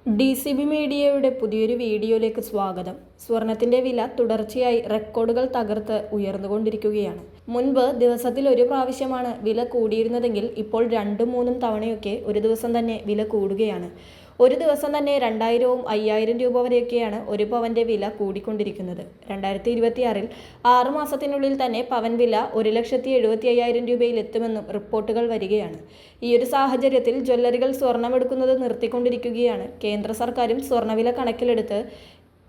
DCB മീഡിയയുടെ പുതിയൊരു വീഡിയോയിലേക്ക് സ്വാഗതം. സ്വർണത്തിന്റെ വില തുടർച്ചയായി റെക്കോർഡുകൾ തകർത്ത് ഉയർന്നുകൊണ്ടിരിക്കുകയാണ്. മുൻപ് ദിവസത്തിൽ ഒരു പ്രാവശ്യമാണ് വില കൂടിയിരുന്നതെങ്കിൽ ഇപ്പോൾ 2-3 തവണയൊക്കെ ഒരു ദിവസം തന്നെ വില കൂടുകയാണ്. ഒരു ദിവസം തന്നെ 2000-ഉം 5000 രൂപ വരെയൊക്കെയാണ് ഒരു പവന്റെ വില കൂടിക്കൊണ്ടിരിക്കുന്നത്. 2026-ൽ 6 മാസത്തിനുള്ളിൽ തന്നെ പവൻ വില 1,75,000 രൂപയിൽ എത്തുമെന്നും റിപ്പോർട്ടുകൾ വരികയാണ്. ഈയൊരു സാഹചര്യത്തിൽ ജ്വല്ലറികൾ സ്വർണമെടുക്കുന്നത് നിർത്തിക്കൊണ്ടിരിക്കുകയാണ്. കേന്ദ്ര സർക്കാരും സ്വർണ്ണവില കണക്കിലെടുത്ത്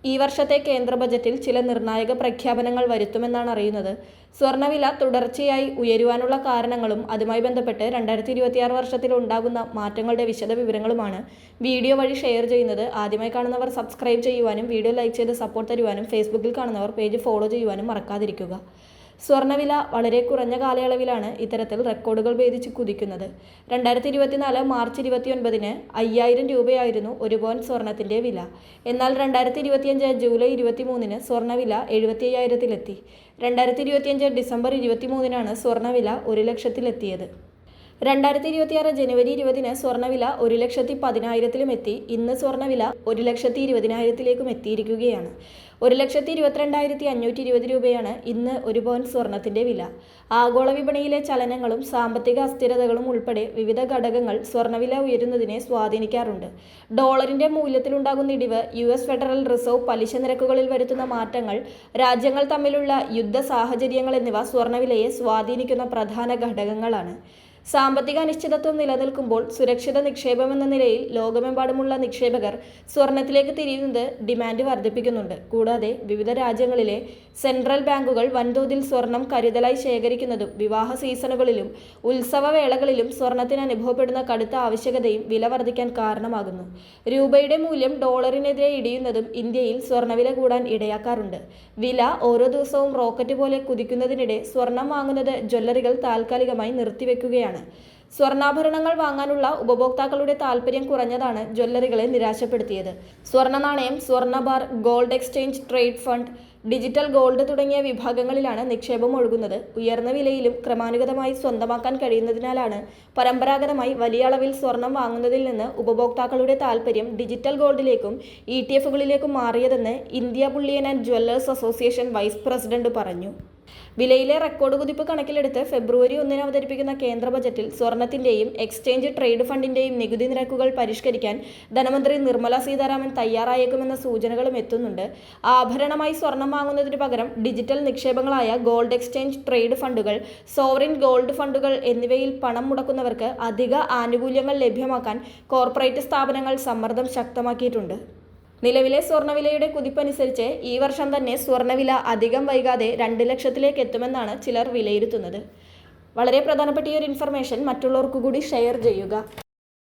ഈ വർഷത്തെ കേന്ദ്ര ബജറ്റിൽ ചില നിർണായക പ്രഖ്യാപനങ്ങൾ വരുത്തുമെന്നാണ് അറിയുന്നത്. സ്വർണ്ണവില തുടർച്ചയായി ഉയരുവാനുള്ള കാരണങ്ങളും അതുമായി ബന്ധപ്പെട്ട് 2026 വർഷത്തിൽ ഉണ്ടാകുന്ന മാറ്റങ്ങളുടെ വിശദ വിവരങ്ങളുമാണ് വീഡിയോ വഴി ഷെയർ ചെയ്യുന്നത്. ആദ്യമായി കാണുന്നവർ സബ്സ്ക്രൈബ് ചെയ്യുവാനും വീഡിയോ ലൈക്ക് ചെയ്ത് സപ്പോർട്ട് തരുവാനും ഫേസ്ബുക്കിൽ കാണുന്നവർ പേജ് ഫോളോ ചെയ്യുവാനും മറക്കാതിരിക്കുക. സ്വർണ്ണവില വളരെ കുറഞ്ഞ കാലയളവിലാണ് ഇത്തരത്തിൽ റെക്കോർഡുകൾ ഭേദിച്ച് കുതിക്കുന്നത്. 2024 മാർച്ച് 29-ന് 5000 രൂപയായിരുന്നു ഒരു പവൻ സ്വർണത്തിന്റെ വില. എന്നാൽ 2025 ജൂലൈ 23-ന് സ്വർണ്ണവില 75,000-ലെത്തി. 2025 ഡിസംബർ 23-നാണ് സ്വർണ്ണവില 1,00,000-ലെത്തിയത്. 2026 ജനുവരി 20-ന് സ്വർണ്ണവില 1,10,000-ലും എത്തി. ഇന്ന് സ്വർണ്ണവില 1,20,000-ലേക്കും എത്തിയിരിക്കുകയാണ്. 1,22,520 രൂപയാണ് ഇന്ന് ഒരു പവൻ സ്വർണത്തിന്റെ വില. ആഗോള വിപണിയിലെ ചലനങ്ങളും സാമ്പത്തിക അസ്ഥിരതകളും ഉൾപ്പെടെ വിവിധ ഘടകങ്ങൾ സ്വർണ്ണവില ഉയരുന്നതിനെ സ്വാധീനിക്കാറുണ്ട്. ഡോളറിന്റെ മൂല്യത്തിലുണ്ടാകുന്ന ഇടിവ്, US ഫെഡറൽ റിസർവ് പലിശ നിരക്കുകളിൽ വരുത്തുന്ന മാറ്റങ്ങൾ, രാജ്യങ്ങൾ തമ്മിലുള്ള യുദ്ധ സാഹചര്യങ്ങൾ എന്നിവ സ്വർണ്ണവിലയെ സ്വാധീനിക്കുന്ന പ്രധാന ഘടകങ്ങളാണ്. സാമ്പത്തിക അനിശ്ചിതത്വം നിലനിൽക്കുമ്പോൾ സുരക്ഷിത നിക്ഷേപമെന്ന നിലയിൽ ലോകമെമ്പാടുമുള്ള നിക്ഷേപകർ സ്വർണത്തിലേക്ക് തിരിയുന്നത് ഡിമാൻഡ് വർദ്ധിപ്പിക്കുന്നുണ്ട്. കൂടാതെ വിവിധ രാജ്യങ്ങളിലെ സെൻട്രൽ ബാങ്കുകൾ വൻതോതിൽ സ്വർണം കരുതലായി ശേഖരിക്കുന്നതും വിവാഹ സീസണുകളിലും ഉത്സവവേളകളിലും സ്വർണത്തിന് അനുഭവപ്പെടുന്ന കടുത്ത ആവശ്യകതയും വില വർദ്ധിക്കാൻ കാരണമാകുന്നു. രൂപയുടെ മൂല്യം ഡോളറിനെതിരെ ഇടിയുന്നതും ഇന്ത്യയിൽ സ്വർണ്ണവില കൂടാൻ ഇടയാക്കാറുണ്ട്. വില ഓരോ ദിവസവും റോക്കറ്റ് പോലെ കുതിക്കുന്നതിനിടെ സ്വർണം വാങ്ങുന്നത് ജ്വല്ലറികൾ താൽക്കാലികമായി നിർത്തിവെക്കുകയാണ്. സ്വർണ്ണാഭരണങ്ങൾ വാങ്ങാനുള്ള ഉപഭോക്താക്കളുടെ താൽപ്പര്യം കുറഞ്ഞതാണ് ജ്വല്ലറികളെ നിരാശപ്പെടുത്തിയത്. സ്വർണ്ണ നാണയം, സ്വർണ്ണ bar, gold exchange trade fund, digital gold തുടങ്ങിയ വിഭാഗങ്ങളിലാണ് നിക്ഷേപം ഒഴുകുന്നത്. ഉയർന്ന വിലയിലും ക്രമാനുഗതമായി സ്വന്തമാക്കാൻ കഴിയുന്നതിനാലാണ് പരമ്പരാഗതമായി വലിയ അളവിൽ സ്വർണം വാങ്ങുന്നതിൽ നിന്ന് ഉപഭോക്താക്കളുടെ താൽപ്പര്യം ഡിജിറ്റൽ ഗോൾഡിലേക്കും ETF-കളിലേക്കും മാറിയതെന്ന് India bullion and jewellers association vice president പറഞ്ഞു. വിലയിലെ റെക്കോർഡ് കുതിപ്പ് കണക്കിലെടുത്ത് ഫെബ്രുവരി 1-ന് അവതരിപ്പിക്കുന്ന കേന്ദ്ര ബജറ്റിൽ സ്വർണത്തിന്റെയും എക്സ്ചേഞ്ച് ട്രേഡ് ഫണ്ടിന്റെയും നികുതി നിരക്കുകൾ പരിഷ്കരിക്കാൻ ധനമന്ത്രി നിർമ്മല സീതാരാമൻ തയ്യാറായേക്കുമെന്ന സൂചനകളും എത്തുന്നുണ്ട്. ആഭരണമായി സ്വർണം വാങ്ങുന്നതിനു പകരം ഡിജിറ്റൽ നിക്ഷേപങ്ങളായ ഗോൾഡ് എക്സ്ചേഞ്ച് ട്രേഡ് ഫണ്ടുകൾ, സോവറിൻ ഗോൾഡ് ഫണ്ടുകൾ എന്നിവയിൽ പണം മുടക്കുന്നവർക്ക് അധിക ആനുകൂല്യങ്ങൾ ലഭ്യമാക്കാൻ കോർപ്പറേറ്റ് സ്ഥാപനങ്ങൾ സമ്മർദ്ദം ശക്തമാക്കിയിട്ടുണ്ട്. നിലവിലെ സ്വർണ്ണവിലയുടെ കുതിപ്പനുസരിച്ച് ഈ വർഷം തന്നെ സ്വർണ്ണവില അധികം വൈകാതെ 2,00,000-ലേക്ക് എത്തുമെന്നാണ് ചിലർ വിലയിരുത്തുന്നത്. വളരെ പ്രധാനപ്പെട്ട ഈ ഒരു ഇൻഫർമേഷൻ മറ്റുള്ളവർക്ക് കൂടി ഷെയർ ചെയ്യുക.